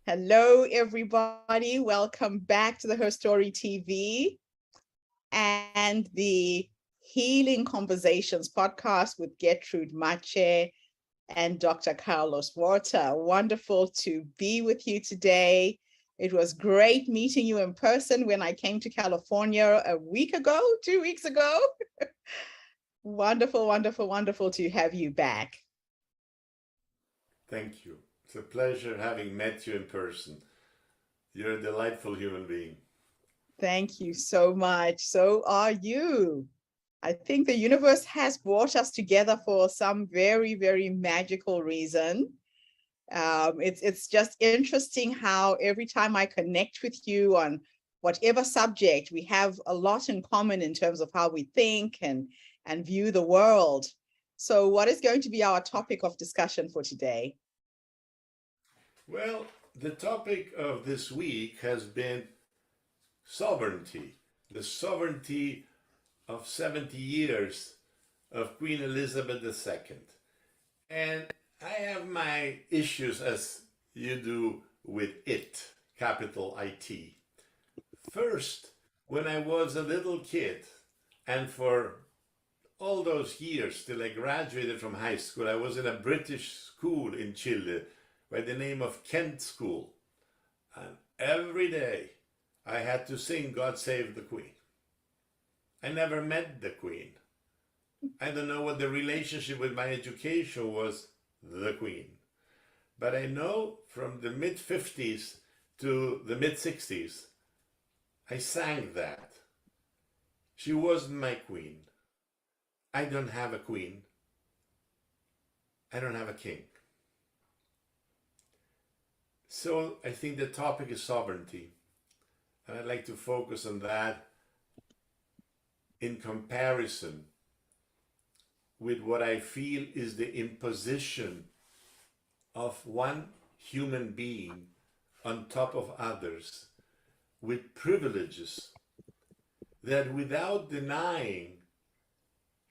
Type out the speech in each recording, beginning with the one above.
Hello, everybody. Welcome back to the HerStoryTV and the Healing Conversations podcast with Gertrude Mache and Dr. Carlos Warter. Wonderful to be with you today. It was great meeting you in person when I came to California a week ago, 2 weeks ago. Wonderful, wonderful, wonderful to have you back. Thank you. It's a pleasure having met you in person. You're a delightful human being. Thank you so much. So are you. I think the universe has brought us together for some very, very magical reason. It's just interesting how every time I connect with you on whatever subject, we have a lot in common in terms of how we think and view the world. So what is going to be our topic of discussion for today? Well, the topic of this week has been sovereignty, the sovereignty of 70 years of Queen Elizabeth II. And I have my issues, as you do, with it, capital IT. First, when I was a little kid, and for all those years till I graduated from high school, I was in a British school in Chile by the name of Kent School. And every day I had to sing God Save the Queen. I never met the Queen. I don't know what the relationship with my education was, the Queen. But I know from the mid-50s to the mid-60s, I sang that. She wasn't my queen. I don't have a queen. I don't have a king. So I think the topic is sovereignty. And I'd like to focus on that in comparison with what I feel is the imposition of one human being on top of others with privileges that, without denying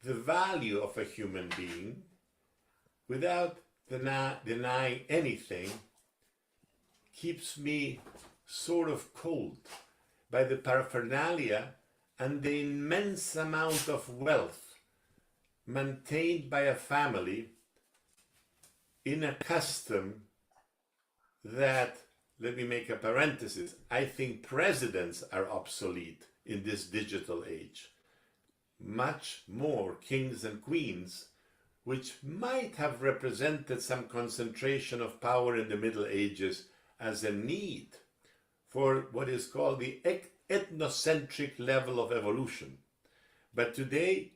the value of a human being, without denying anything, keeps me sort of cold by the paraphernalia and the immense amount of wealth maintained by a family in a custom that, let me make a parenthesis, I think presidents are obsolete in this digital age. Much more kings and queens, which might have represented some concentration of power in the Middle Ages as a need for what is called the ethnocentric level of evolution. But today,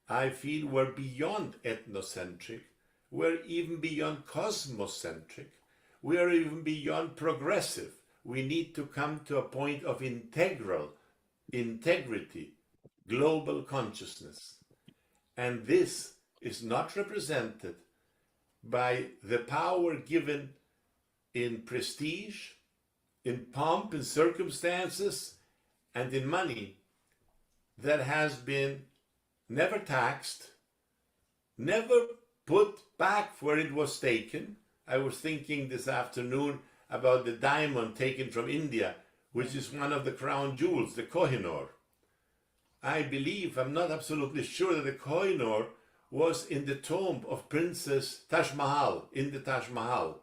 I feel we're beyond ethnocentric, we're even beyond cosmocentric, we are even beyond progressive. We need to come to a point of integrity, global consciousness. And this is not represented by the power given in prestige, in pomp, in circumstances, and in money that has been never taxed, never put back where it was taken. I was thinking this afternoon about the diamond taken from India, which is one of the crown jewels, the Kohinoor. I believe, I'm not absolutely sure, that the Kohinoor was in the tomb of Princess Taj Mahal, in the Taj Mahal,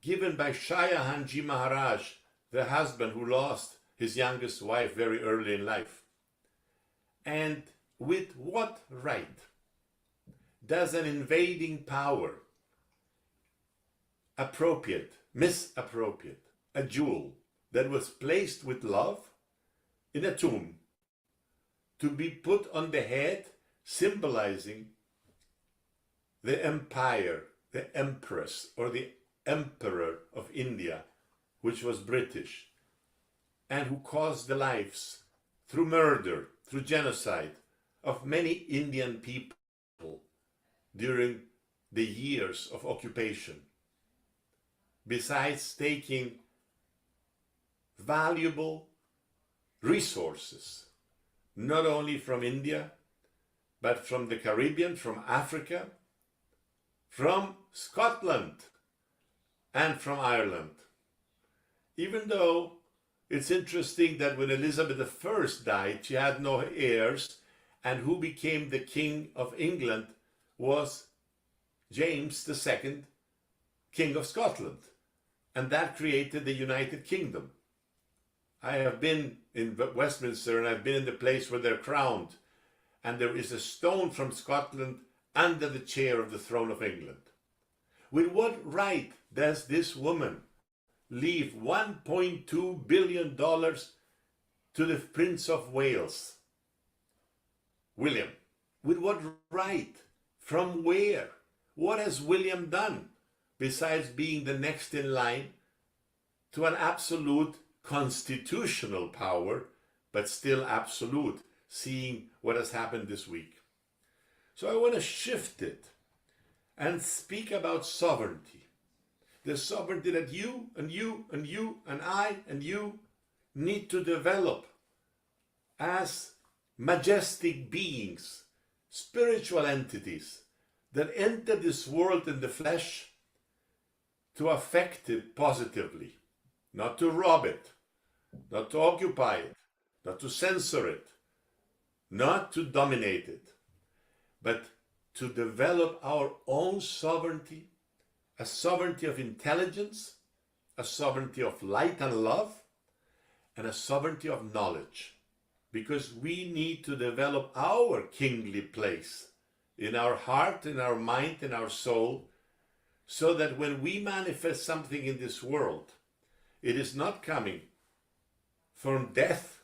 given by Shah Jahan Ji Maharaj, the husband who lost his youngest wife very early in life. And with what right does an invading power misappropriate a jewel that was placed with love in a tomb to be put on the head, symbolizing the empire, the empress, or the emperor of India, which was British, and who caused the lives through murder, through genocide, of many Indian people during the years of occupation, besides taking valuable resources, not only from India, but from the Caribbean, from Africa, from Scotland, and from Ireland. Even though it's interesting that when Elizabeth I died, she had no heirs, and who became the King of England was James II, King of Scotland. And that created the United Kingdom. I have been in Westminster, and I've been in the place where they're crowned, and there is a stone from Scotland under the chair of the throne of England. With what right does this woman leave $1.2 billion to the Prince of Wales, William? With what right? From where? What has William done besides being the next in line to an absolute constitutional power, but still absolute, seeing what has happened this week? So I want to shift it and speak about sovereignty. The sovereignty that you and you and you and I and you need to develop as majestic beings, spiritual entities that enter this world in the flesh to affect it positively, not to rob it, not to occupy it, not to censor it, not to dominate it, but to develop our own sovereignty, a sovereignty of intelligence, a sovereignty of light and love, and a sovereignty of knowledge. Because we need to develop our kingly place in our heart, in our mind, in our soul, so that when we manifest something in this world, it is not coming from death,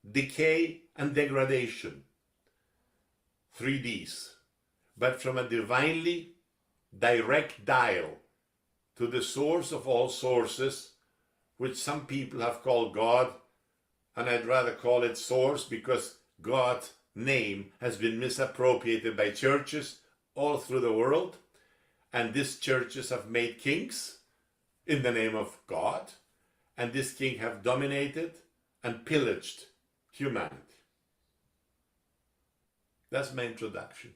decay, and degradation, 3Ds, but from a divinely direct dial to the source of all sources, which some people have called God, and I'd rather call it source, because God's name has been misappropriated by churches all through the world, and these churches have made kings in the name of God, and this king have dominated and pillaged humanity. That's my introduction.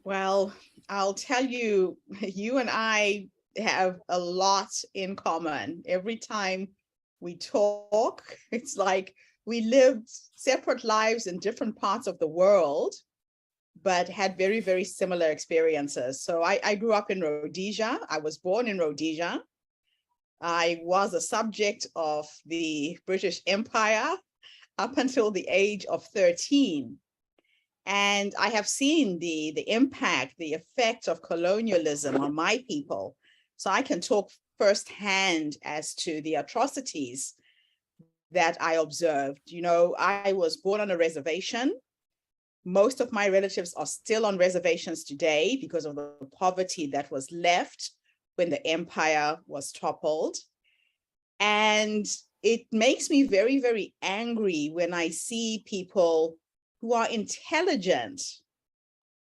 Well, I'll tell you, you and I have a lot in common. Every time we talk, it's like we lived separate lives in different parts of the world, but had very, very similar experiences. So I grew up in Rhodesia. I was born in Rhodesia. I was a subject of the British Empire up until the age of 13. And I have seen the impact, the effect of colonialism on my people. So I can talk firsthand as to the atrocities that I observed. You know, I was born on a reservation. Most of my relatives are still on reservations today because of the poverty that was left when the empire was toppled. And it makes me very, very angry when I see people who are intelligent,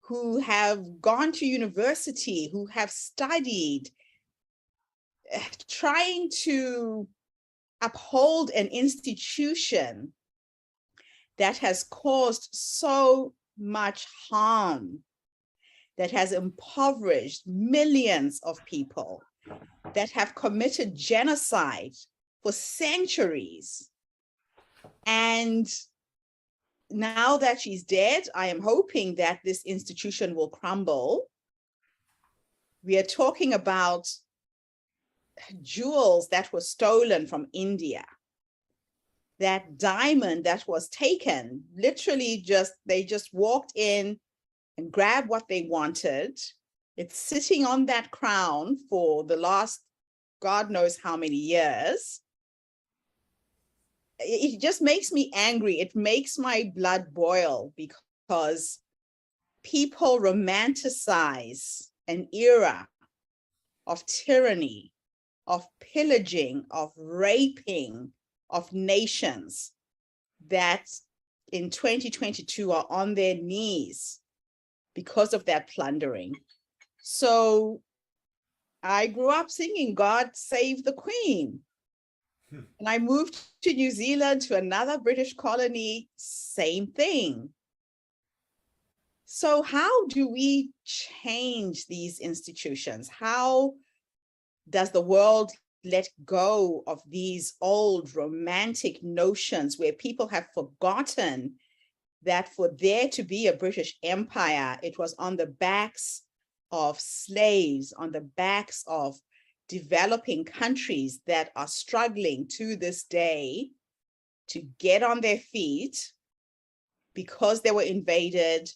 who have gone to university, who have studied, trying to uphold an institution that has caused so much harm, that has impoverished millions of people, that have committed genocide for centuries. And now that she's dead, I am hoping that this institution will crumble. We are talking about jewels that were stolen from India, that diamond that was taken, literally they just walked in and grabbed what they wanted. It's sitting on that crown for the last God knows how many years. It just makes me angry. It makes my blood boil because people romanticize an era of tyranny, of pillaging, of raping of nations that in 2022 are on their knees because of that plundering. So I grew up singing God Save the Queen. And I moved to New Zealand, to another British colony, same thing. So how do we change these institutions? How does the world let go of these old romantic notions where people have forgotten that for there to be a British Empire, it was on the backs of slaves, on the backs of developing countries that are struggling to this day to get on their feet because they were invaded.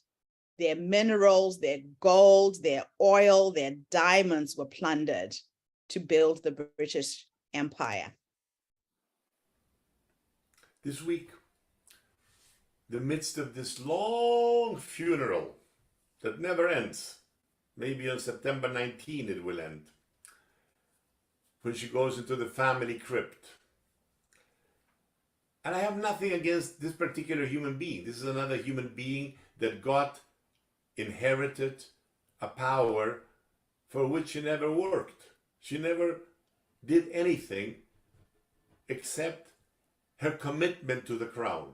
Their minerals, their gold, their oil, their diamonds were plundered to build the British Empire. This week, the midst of this long funeral that never ends, maybe on September 19 it will end, when she goes into the family crypt. And I have nothing against this particular human being. This is another human being that inherited a power for which she never worked. She never did anything except her commitment to the crown.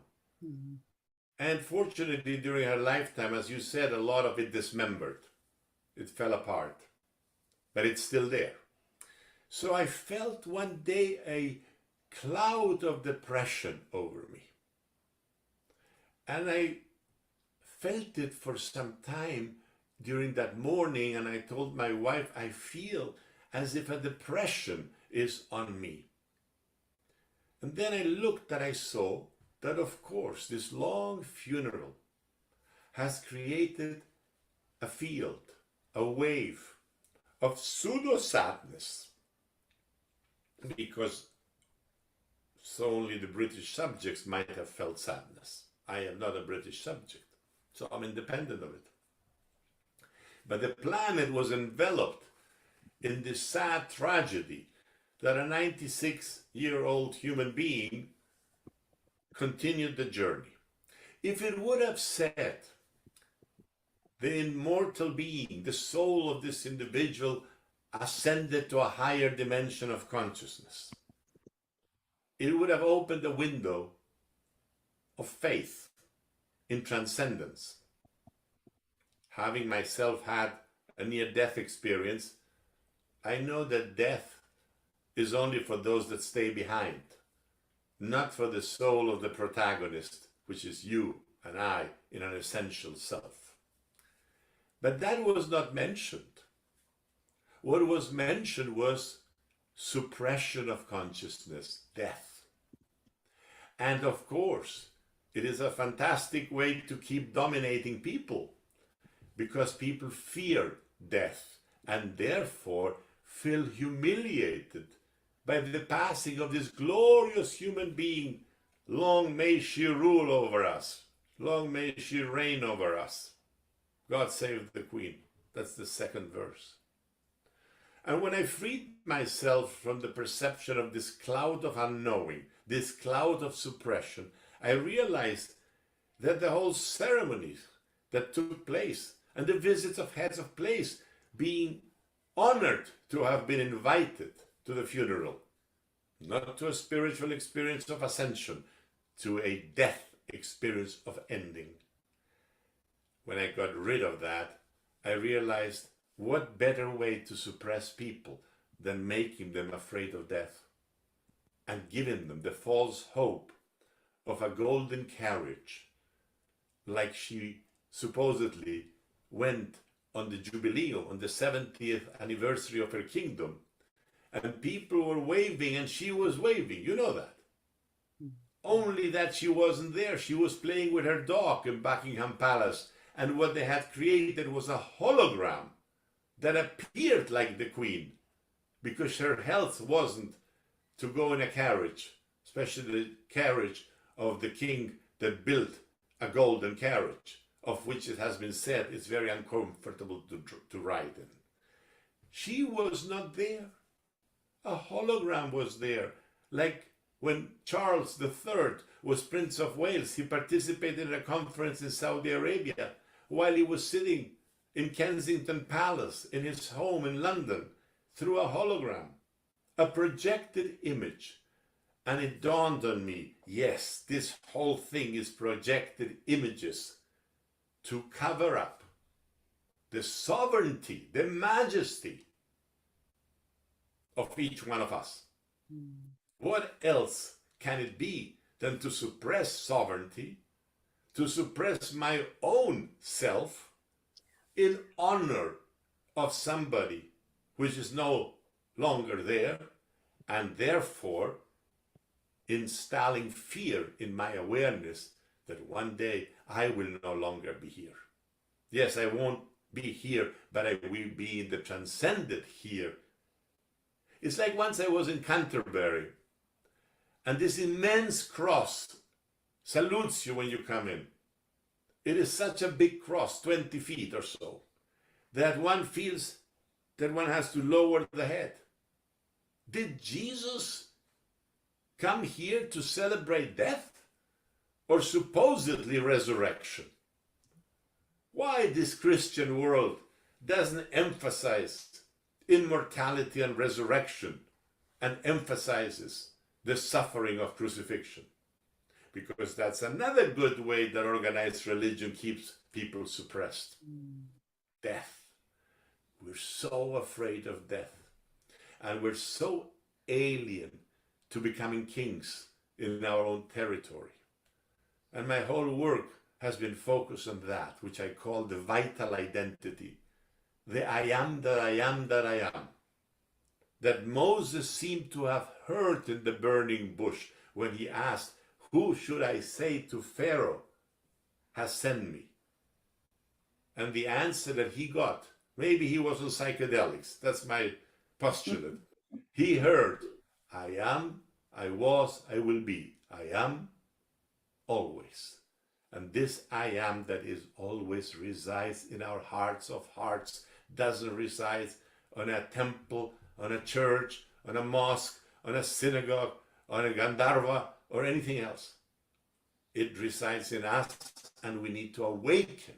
Mm-hmm. And fortunately, during her lifetime, as you said, a lot of it dismembered. It fell apart, but it's still there. So I felt one day a cloud of depression over me. And I felt it for some time during that morning, and I told my wife, I feel as if a depression is on me. And then I looked and I saw that, of course, this long funeral has created a field, a wave of pseudo-sadness, because so only the British subjects might have felt sadness. I am not a British subject, so I'm independent of it. But the planet was enveloped in this sad tragedy that a 96-year-old human being continued the journey. If it would have said the immortal being, the soul of this individual, ascended to a higher dimension of consciousness, it would have opened a window of faith in transcendence. Having myself had a near-death experience, I know that death is only for those that stay behind, not for the soul of the protagonist, which is you and I in an essential self. But that was not mentioned. What was mentioned was suppression of consciousness, death. And of course, it is a fantastic way to keep dominating people, because people fear death and therefore feel humiliated by the passing of this glorious human being. Long may she rule over us. Long may she reign over us. God save the Queen. That's the second verse. And when I freed myself from the perception of this cloud of unknowing, this cloud of suppression, I realized that the whole ceremonies that took place and the visits of heads of place, being honored to have been invited to the funeral, not to a spiritual experience of ascension, to a death experience of ending. When I got rid of that, I realized what better way to suppress people than making them afraid of death and giving them the false hope of a golden carriage, like she supposedly went on the Jubilee, on the 70th anniversary of her kingdom, and people were waving and she was waving. You know that. Only that she wasn't there. She was playing with her dog in Buckingham Palace, and what they had created was a hologram that appeared like the Queen, because her health wasn't to go in a carriage, especially the carriage of the king that built a golden carriage, of which it has been said it's very uncomfortable to ride in. She was not there. A hologram was there. Like when Charles III was Prince of Wales, he participated in a conference in Saudi Arabia while he was sitting in Kensington Palace in his home in London through a hologram, a projected image. And it dawned on me, yes, this whole thing is projected images to cover up the sovereignty, the majesty of each one of us. Mm. What else can it be than to suppress sovereignty, to suppress my own self in honor of somebody which is no longer there, and therefore installing fear in my awareness that one day I will no longer be here. Yes, I won't be here, but I will be in the transcendent here. It's like once I was in Canterbury, and this immense cross salutes you when you come in. It is such a big cross, 20 feet or so, that one feels that one has to lower the head. Did Jesus come here to celebrate death or supposedly resurrection? Why this Christian world doesn't emphasize immortality and resurrection and emphasizes the suffering of crucifixion? Because that's another good way that organized religion keeps people suppressed. Death. We're so afraid of death. And we're so alien to becoming kings in our own territory. And my whole work has been focused on that, which I call the vital identity. The I am that I am that I am. That Moses seemed to have heard in the burning bush when he asked, "Who should I say to Pharaoh has sent me?" And the answer that he got, maybe he was on psychedelics, that's my postulate. He heard, I am, I was, I will be. I am always. And this I am that is always resides in our hearts of hearts, doesn't reside on a temple, on a church, on a mosque, on a synagogue, on a Gandharva, or anything else. It resides in us, and we need to awaken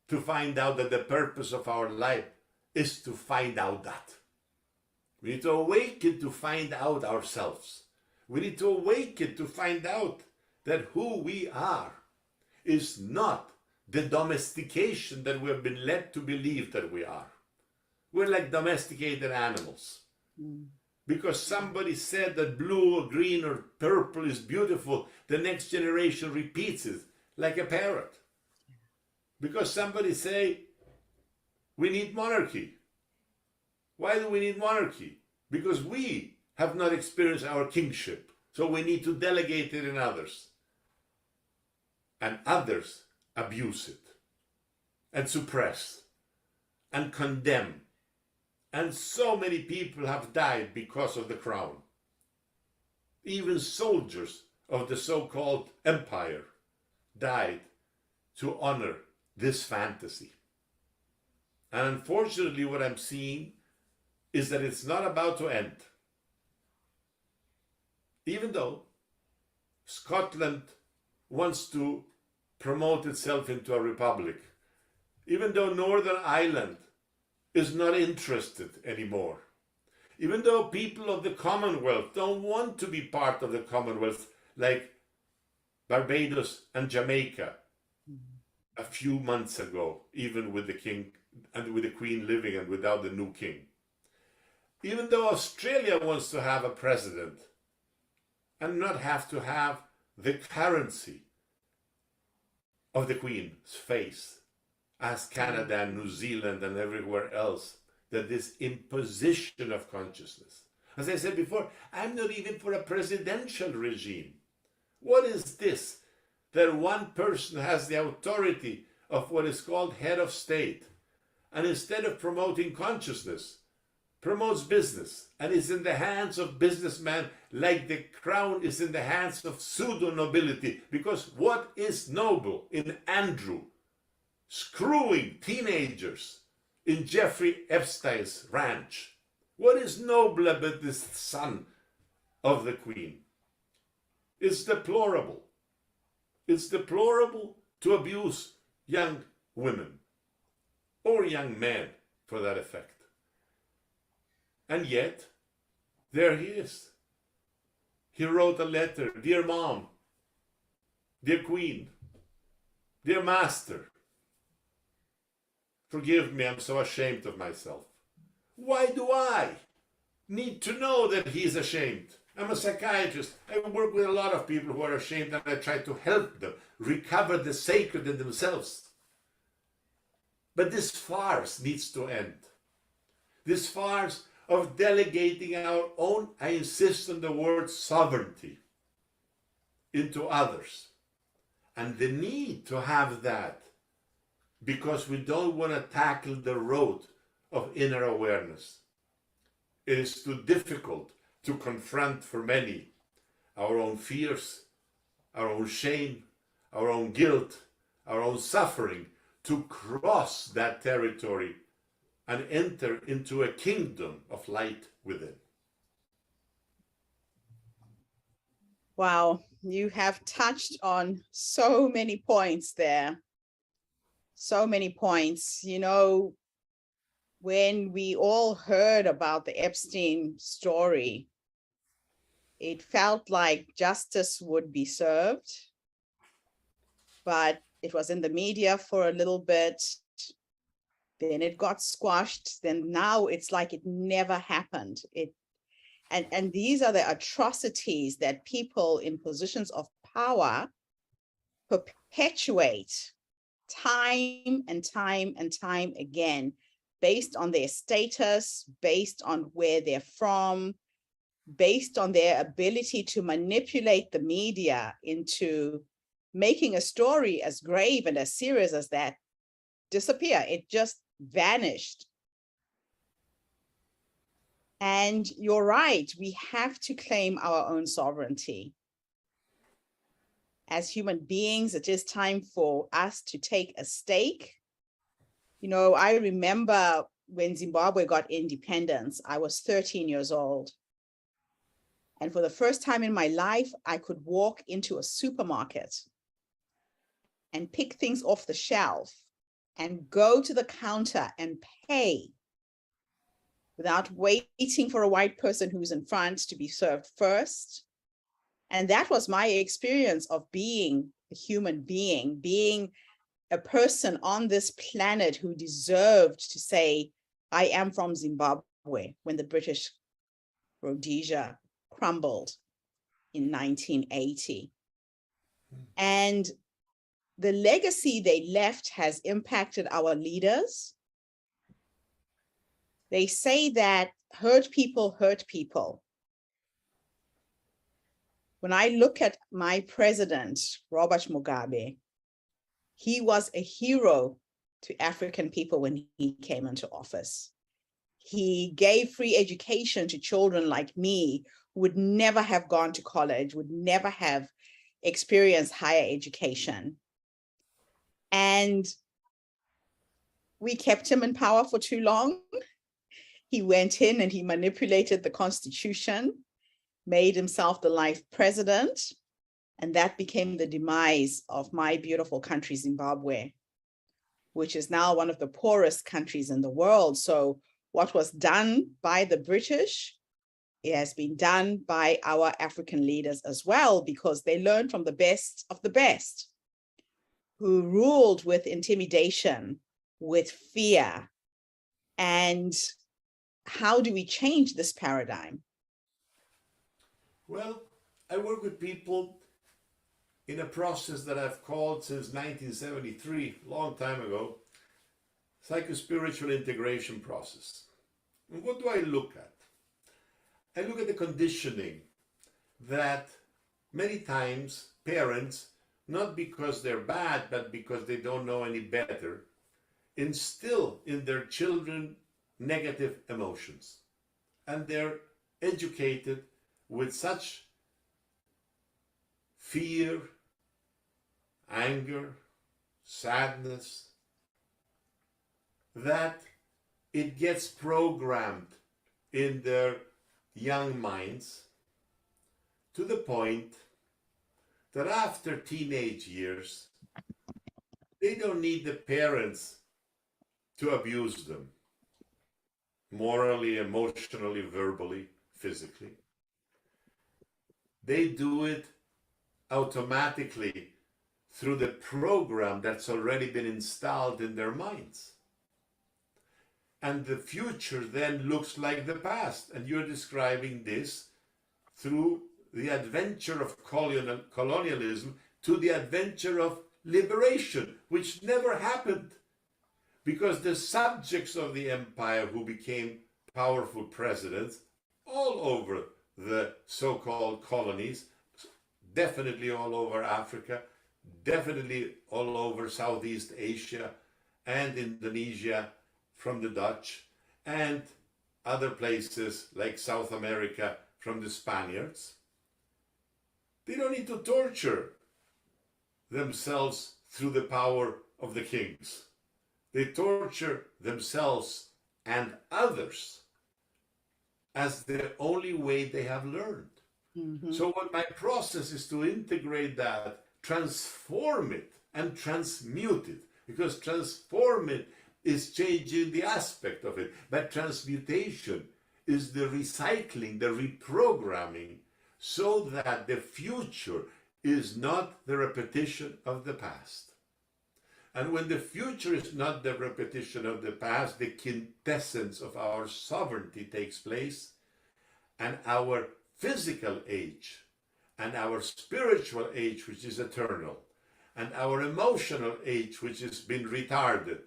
to find out that the purpose of our life is to find out that. We need to awaken to find out ourselves. We need to awaken to find out that who we are is not the domestication that we have been led to believe that we are. We're like domesticated animals. Because somebody said that blue or green or purple is beautiful, the next generation repeats it like a parrot. Because somebody say, we need monarchy. Why do we need monarchy? Because we have not experienced our kingship. So we need to delegate it in others. And others abuse it and suppress and condemn. And so many people have died because of the crown. Even soldiers of the so-called empire died to honor this fantasy. And unfortunately, what I'm seeing is that it's not about to end. Even though Scotland wants to promote itself into a republic, even though Northern Ireland is not interested anymore, even though people of the Commonwealth don't want to be part of the Commonwealth like Barbados and Jamaica a few months ago, even with the king and with the queen living and without the new king. Even though Australia wants to have a president and not have to have the currency of the queen's face, as Canada and New Zealand and everywhere else, that this imposition of consciousness. As I said before, I'm not even for a presidential regime. What is this? That one person has the authority of what is called head of state, and instead of promoting consciousness, promotes business, and is in the hands of businessmen like the crown is in the hands of pseudo-nobility. Because what is noble in Andrew screwing teenagers in Jeffrey Epstein's ranch? What is noble about this son of the queen? It's deplorable. It's deplorable to abuse young women or young men for that effect. And yet, there he is. He wrote a letter, "Dear Mom, dear Queen, dear Master, forgive me, I'm so ashamed of myself." Why do I need to know that he's ashamed? I'm a psychiatrist. I work with a lot of people who are ashamed, and I try to help them recover the sacred in themselves. But this farce needs to end. This farce of delegating our own, I insist on the word sovereignty, into others. And the need to have that because we don't want to tackle the road of inner awareness. It is too difficult to confront for many our own fears, our own shame, our own guilt, our own suffering, to cross that territory and enter into a kingdom of light within. Wow, you have touched on so many points there. So many points. You know, when we all heard about the Epstein story, it felt like justice would be served, but it was in the media for a little bit. Then it got squashed. Then now it's like it never happened. And these are the atrocities that people in positions of power perpetuate time and time and time again, based on their status, based on where they're from, based on their ability to manipulate the media into making a story as grave and as serious as that disappear. It just vanished. And you're right, we have to claim our own sovereignty. As human beings, it is time for us to take a stake. You know, I remember when Zimbabwe got independence, I was 13 years old. And for the first time in my life, I could walk into a supermarket and pick things off the shelf and go to the counter and pay without waiting for a white person who's in front to be served first. And that was my experience of being a human being, being a person on this planet who deserved to say, I am from Zimbabwe, when the British Rhodesia crumbled in 1980. And the legacy they left has impacted our leaders. They say that hurt people hurt people. When I look at my president, Robert Mugabe, he was a hero to African people when he came into office. He gave free education to children like me who would never have gone to college, would never have experienced higher education. And we kept him in power for too long. He went in and he manipulated the Constitution, made himself the life president, and that became the demise of my beautiful country, Zimbabwe, which is now one of the poorest countries in the world. So what was done by the British, it has been done by our African leaders as well, because they learned from the best of the best, who ruled with intimidation, with fear. And how do we change this paradigm? Well, I work with people in a process that I've called since 1973, a long time ago, psychospiritual integration process. And what do I look at? I look at the conditioning that many times parents, not because they're bad, but because they don't know any better, instill in their children negative emotions. And they're educated with such fear, anger, sadness, that it gets programmed in their young minds to the point that after teenage years, they don't need the parents to abuse them morally, emotionally, verbally, physically. They do it automatically through the program that's already been installed in their minds. and the future then looks like the past. And you're describing this through the adventure of colonialism to the adventure of liberation, which never happened, because the subjects of the empire who became powerful presidents all over the so-called colonies, definitely all over Africa, definitely all over Southeast Asia and Indonesia from the Dutch, and other places like South America from the Spaniards. They don't need to torture themselves through the power of the kings. They torture themselves and others as the only way they have learned. Mm-hmm. So what my process is to integrate that, transform it and transmute it, because transform it is changing the aspect of it, but transmutation is the recycling, the reprogramming, so that the future is not the repetition of the past. And when the future is not the repetition of the past, the quintessence of our sovereignty takes place, and our physical age, and our spiritual age, which is eternal, and our emotional age, which has been retarded,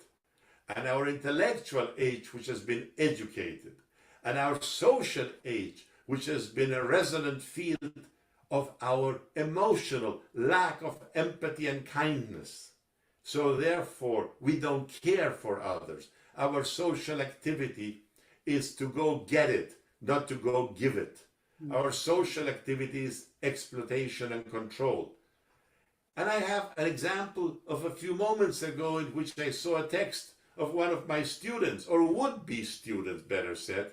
and our intellectual age, which has been educated, and our social age, which has been a resonant field of our emotional lack of empathy and kindness. So therefore, we don't care for others. Our social activity is to go get it, not to go give it. Our social activity is exploitation and control. And I have an example of a few moments ago in which I saw a text of one of my students, or would-be students, better said,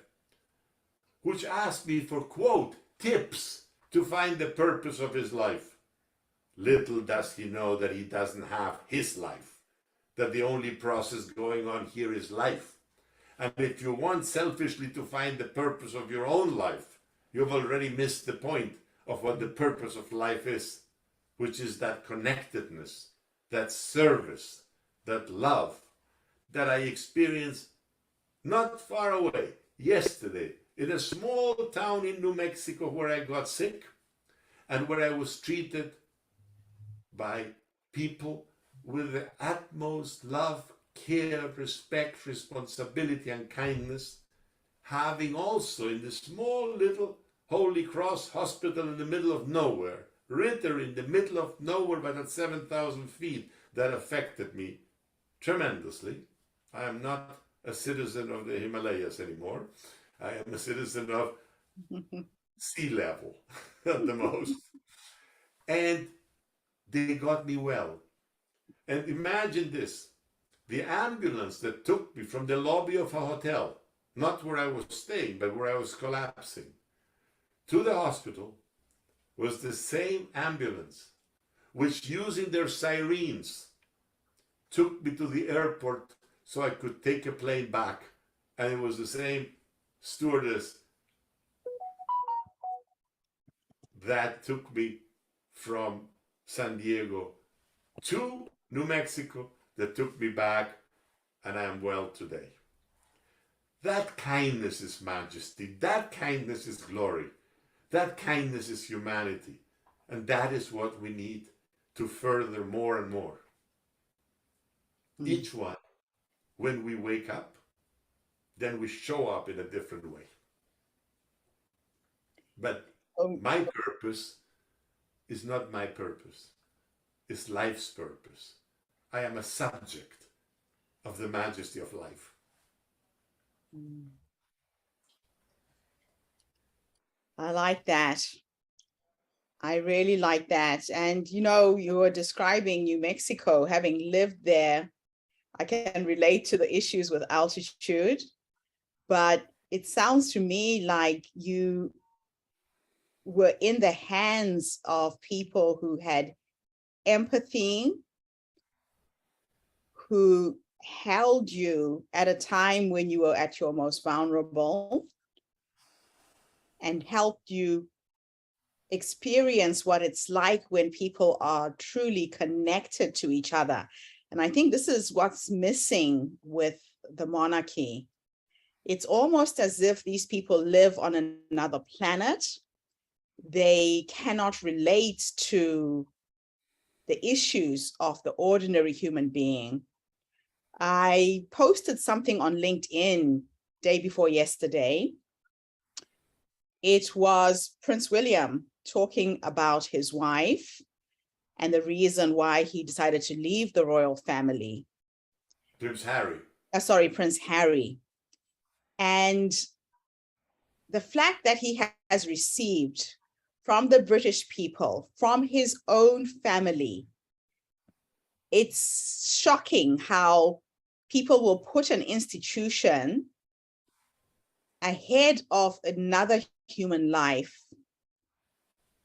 which asked me for, quote, tips to find the purpose of his life. Little does he know that he doesn't have his life, that the only process going on here is life. And if you want selfishly to find the purpose of your own life, you've already missed the point of what the purpose of life is, which is that connectedness, that service, that love that I experienced not far away, yesterday, in a small town in New Mexico where I got sick and where I was treated by people with the utmost love, care, respect, responsibility, and kindness, having also in the small little Holy Cross hospital in the middle of nowhere, Ritter in the middle of nowhere but at 7,000 feet, that affected me tremendously. I am not a citizen of the Himalayas anymore. I am a citizen of sea level at the most. And they got me well. And imagine this, the ambulance that took me from the lobby of a hotel, not where I was staying, but where I was collapsing, to the hospital, was the same ambulance, which using their sirens, took me to the airport so I could take a plane back. And it was the same stewardess that took me from San Diego to New Mexico, that took me back, and I am well today. That kindness is majesty. That kindness is glory. That kindness is humanity. And that is what we need to further more and more. Each one, when we wake up, then we show up in a different way. But my purpose is not my purpose. It's life's purpose. I am a subject of the majesty of life. I like that. I really like that. And you know, you were describing New Mexico, having lived there. I can relate to the issues with altitude, but it sounds to me like you were in the hands of people who had empathy, who held you at a time when you were at your most vulnerable, and helped you experience what it's like when people are truly connected to each other. And I think this is what's missing with the monarchy. It's almost as if these people live on another planet. They cannot relate to the issues of the ordinary human being. I posted something on LinkedIn day before yesterday. It was Prince William talking about his wife and the reason why he decided to leave the royal family. Prince Harry. Prince Harry. And the flack that he has received from the British people, from his own family, it's shocking how people will put an institution ahead of another human life.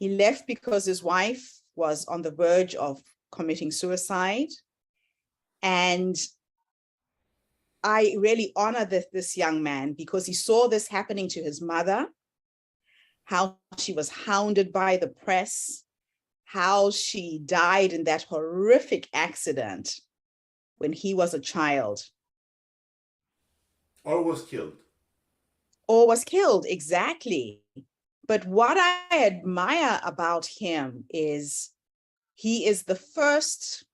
He left because his wife was on the verge of committing suicide. And I really honor this young man because he saw this happening to his mother, how she was hounded by the press, how she died in that horrific accident when he was a child. Or was killed. Or was killed, exactly. But what I admire about him is he is the first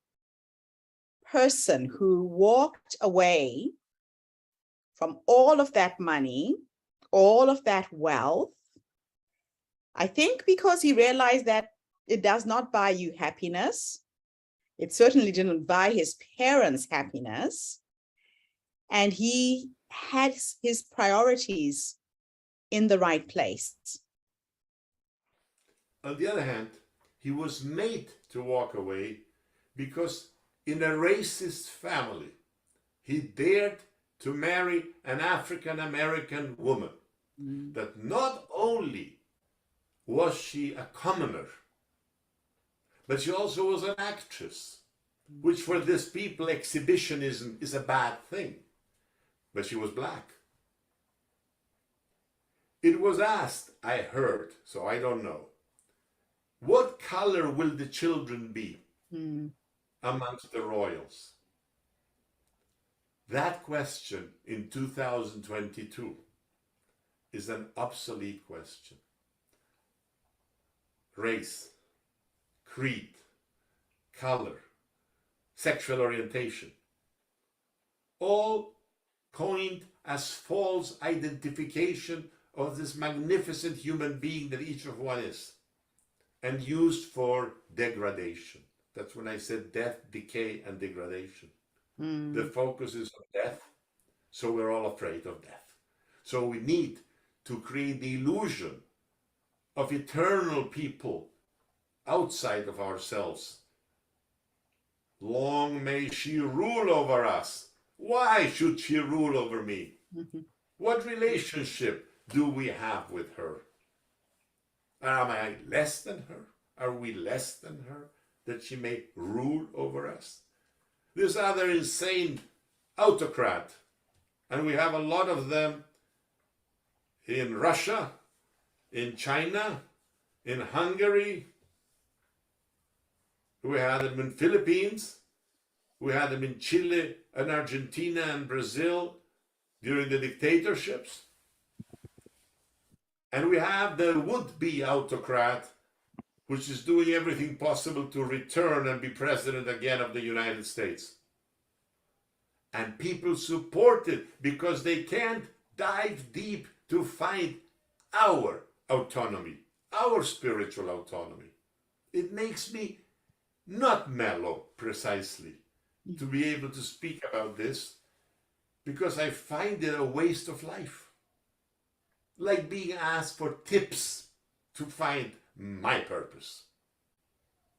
person who walked away from all of that money, all of that wealth. I think because he realized that it does not buy you happiness. It certainly didn't buy his parents happiness. And he had his priorities in the right place. On the other hand, he was made to walk away because in a racist family, he dared to marry an African-American woman. That not only was she a commoner, but she also was an actress, which for these people, exhibitionism is a bad thing. But she was black. It was asked, I heard, so I don't know, what color will the children be amongst the royals? That question in 2022 is an obsolete question. Race, creed, color, sexual orientation, all coined as false identification of this magnificent human being that each of one is, and used for degradation. That's when I said death, decay, and degradation. The focus is on death, so we're all afraid of death. So we need to create the illusion of eternal people outside of ourselves. Long may she rule over us. Why should she rule over me? What relationship do we have with her? Am I less than her? Are we less than her that she may rule over us? This other insane autocrat, and we have a lot of them in Russia, in China, in Hungary. We had them in Philippines. We had them in Chile and Argentina and Brazil during the dictatorships. And we have the would-be autocrat, which is doing everything possible to return and be president again of the United States. And people support it because they can't dive deep to find our autonomy, our spiritual autonomy. It makes me not mellow, precisely, to be able to speak about this, because I find it a waste of life. Like being asked for tips to find my purpose.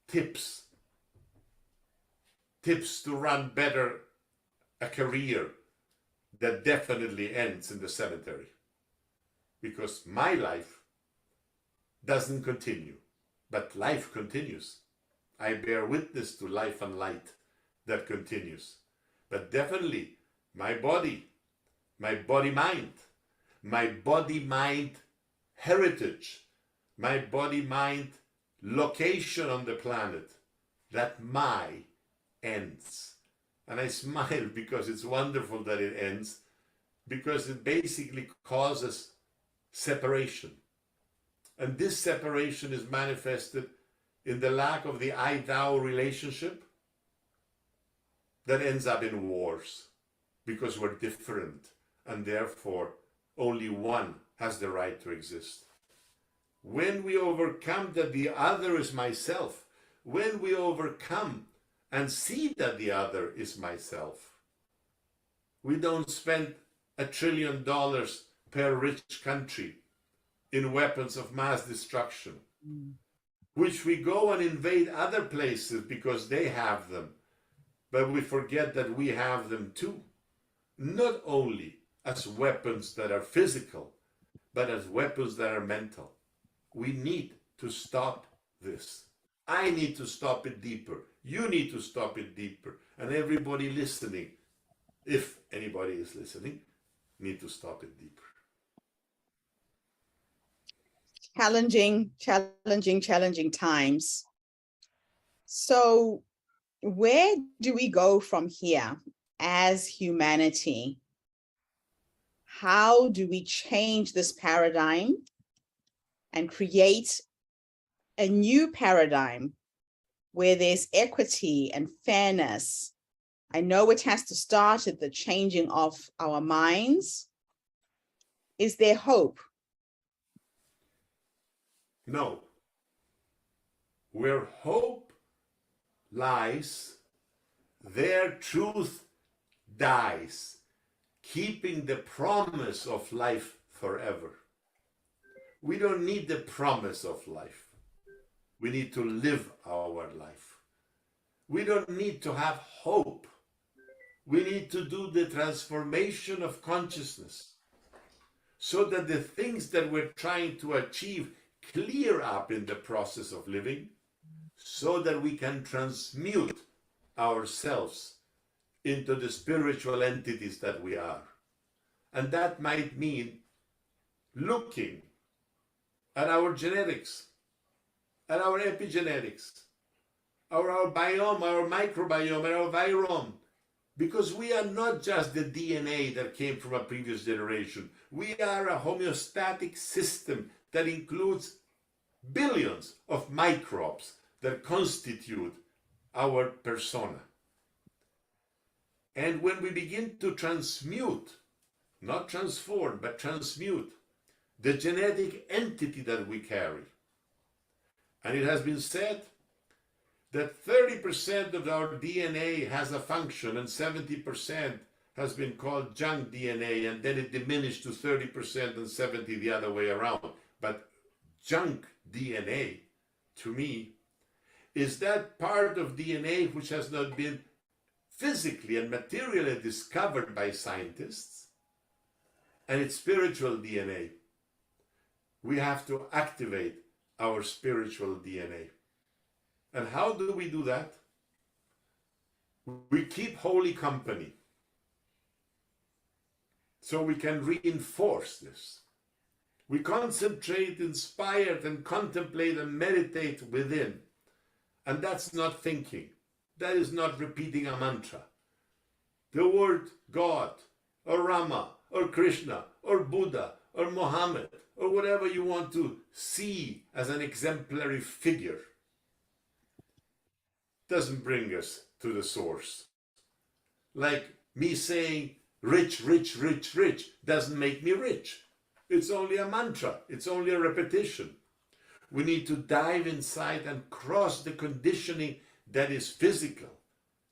Tips. Tips to run better a career that definitely ends in the cemetery. Because my life doesn't continue, but life continues. I bear witness to life and light that continues. But definitely my body-mind, my body-mind heritage, my body-mind location on the planet, that ends. And I smile because it's wonderful that it ends, because it basically causes separation. And this separation is manifested in the lack of the I-thou relationship that ends up in wars, because we're different and therefore only one has the right to exist. When we overcome that the other is myself, when we overcome and see that the other is myself, we don't spend $1 trillion per rich country in weapons of mass destruction, which we go and invade other places because they have them, but we forget that we have them too, not only as weapons that are physical, but as weapons that are mental. We need to stop this. I need to stop it deeper. You need to stop it deeper. And everybody listening, if anybody is listening, need to stop it deeper. Challenging times. So where do we go from here as humanity? How do we change this paradigm and create a new paradigm where there's equity and fairness? I know it has to start at the changing of our minds. Is there hope? No. Where hope lies, there truth dies, keeping the promise of life forever. We don't need the promise of life. We need to live our life. We don't need to have hope. We need to do the transformation of consciousness so that the things that we're trying to achieve clear up in the process of living, so that we can transmute ourselves into the spiritual entities that we are. And that might mean looking at our genetics, at our epigenetics, our biome, our microbiome, and our virome. Because we are not just the DNA that came from a previous generation. We are a homeostatic system that includes billions of microbes that constitute our persona. And when we begin to transmute, not transform, but transmute the genetic entity that we carry, and it has been said that 30% of our DNA has a function and 70% has been called junk DNA, and then it diminished to 30% and 70% the other way around. But junk DNA, to me, is that part of DNA which has not been physically and materially discovered by scientists, and it's spiritual DNA. We have to activate our spiritual DNA. And how do we do that? We keep holy company so we can reinforce this. We concentrate, inspired, and contemplate and meditate within. And that's not thinking. That is not repeating a mantra. The word God, or Rama, or Krishna, or Buddha, or Mohammed, or whatever you want to see as an exemplary figure, doesn't bring us to the source. Like me saying rich, rich, rich, rich doesn't make me rich. It's only a mantra. It's only a repetition. We need to dive inside and cross the conditioning that is physical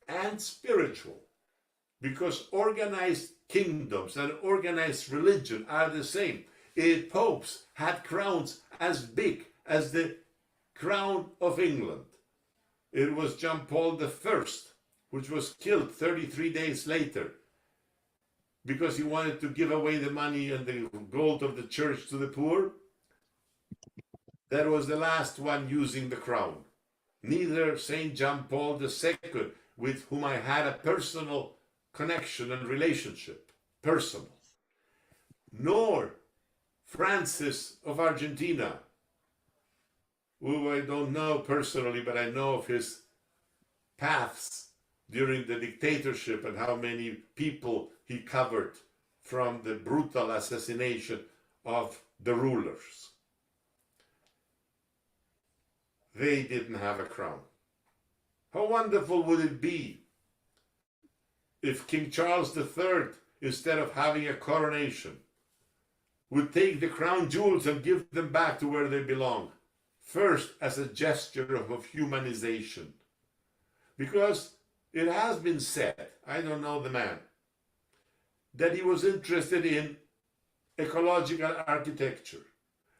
and spiritual, because organized kingdoms and organized religion are the same. Popes had crowns as big as the crown of England. It was John Paul I, which was killed 33 days later because he wanted to give away the money and the gold of the church to the poor. That was the last one using the crown. Neither St. John Paul II, with whom I had a personal connection and relationship, personal, nor Francis of Argentina, who I don't know personally, but I know of his paths during the dictatorship and how many people he covered from the brutal assassination of the rulers. They didn't have a crown. How wonderful would it be if King Charles III, instead of having a coronation, would take the crown jewels and give them back to where they belong, first as a gesture of humanization. Because it has been said, I don't know the man, that he was interested in ecological architecture,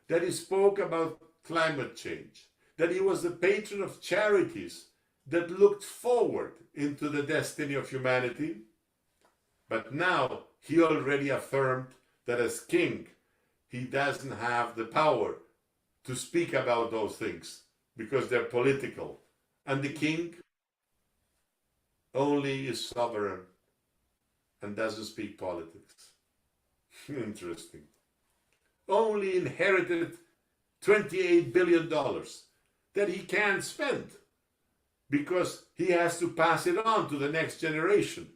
that he spoke about climate change, that he was the patron of charities that looked forward into the destiny of humanity. But now he already affirmed that as king, he doesn't have the power to speak about those things because they're political. And the king only is sovereign and doesn't speak politics. Interesting. Only inherited $28 billion that he can't spend because he has to pass it on to the next generation,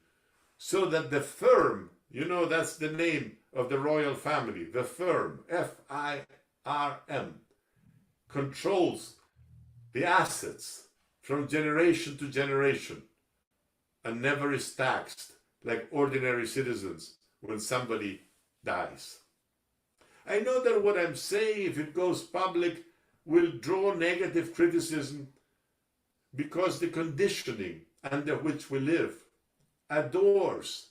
so that the firm, you know, that's the name of the royal family, the firm, F-I-R-M, controls the assets from generation to generation and never is taxed like ordinary citizens when somebody dies. I know that what I'm saying, if it goes public, will draw negative criticism because the conditioning under which we live adores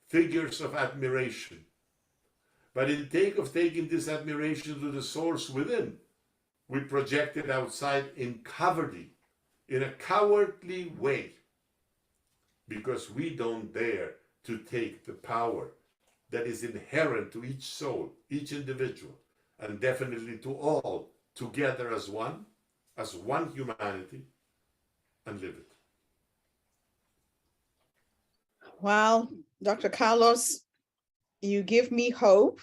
figures of admiration. But in taking this admiration to the source within, we project it outside in a cowardly way, because we don't dare to take the power that is inherent to each soul, each individual, and definitely to all, together as one humanity, and live it. Well, Dr. Carlos, you give me hope.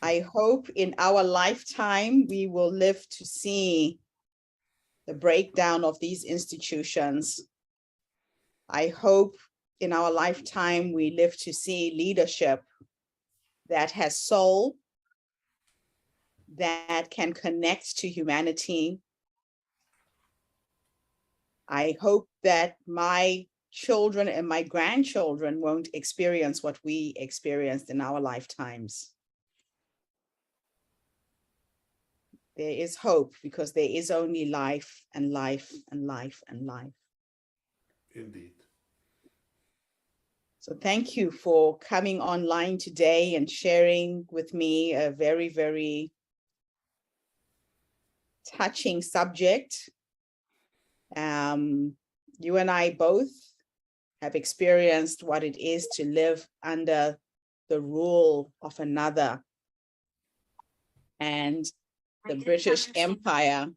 I hope in our lifetime we will live to see the breakdown of these institutions. I hope in our lifetime we live to see leadership that has soul, that can connect to humanity. I hope that my children and my grandchildren won't experience what we experienced in our lifetimes. There is hope, because there is only life and life and life and life. Indeed. So thank you for coming online today and sharing with me a very, very touching subject. You and I both have experienced what it is to live under the rule of another. And the British Empire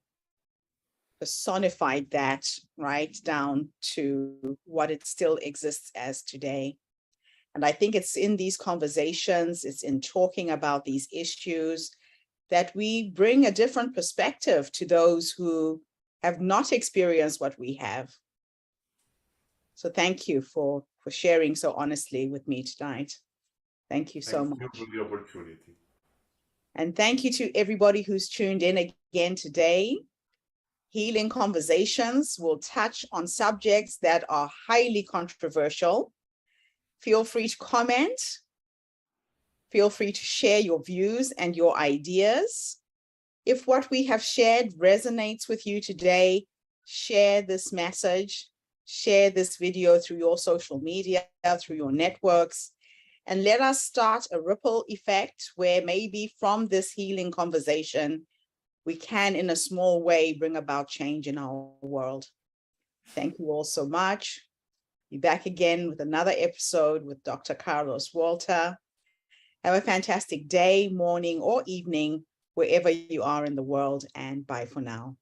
personified that right down to what it still exists as today. And I think it's in these conversations, it's in talking about these issues, that we bring a different perspective to those who have not experienced what we have. So thank you for sharing so honestly with me tonight. Thank you so much. Thank you for the opportunity. And thank you to everybody who's tuned in again today. Healing Conversations will touch on subjects that are highly controversial. Feel free to comment. Feel free to share your views and your ideas. If what we have shared resonates with you today, share this message, share this video through your social media, through your networks, and let us start a ripple effect where maybe from this healing conversation, we can, in a small way, bring about change in our world. Thank you all so much. Be back again with another episode with Dr. Carlos Warter. Have a fantastic day, morning, or evening, wherever you are in the world, and bye for now.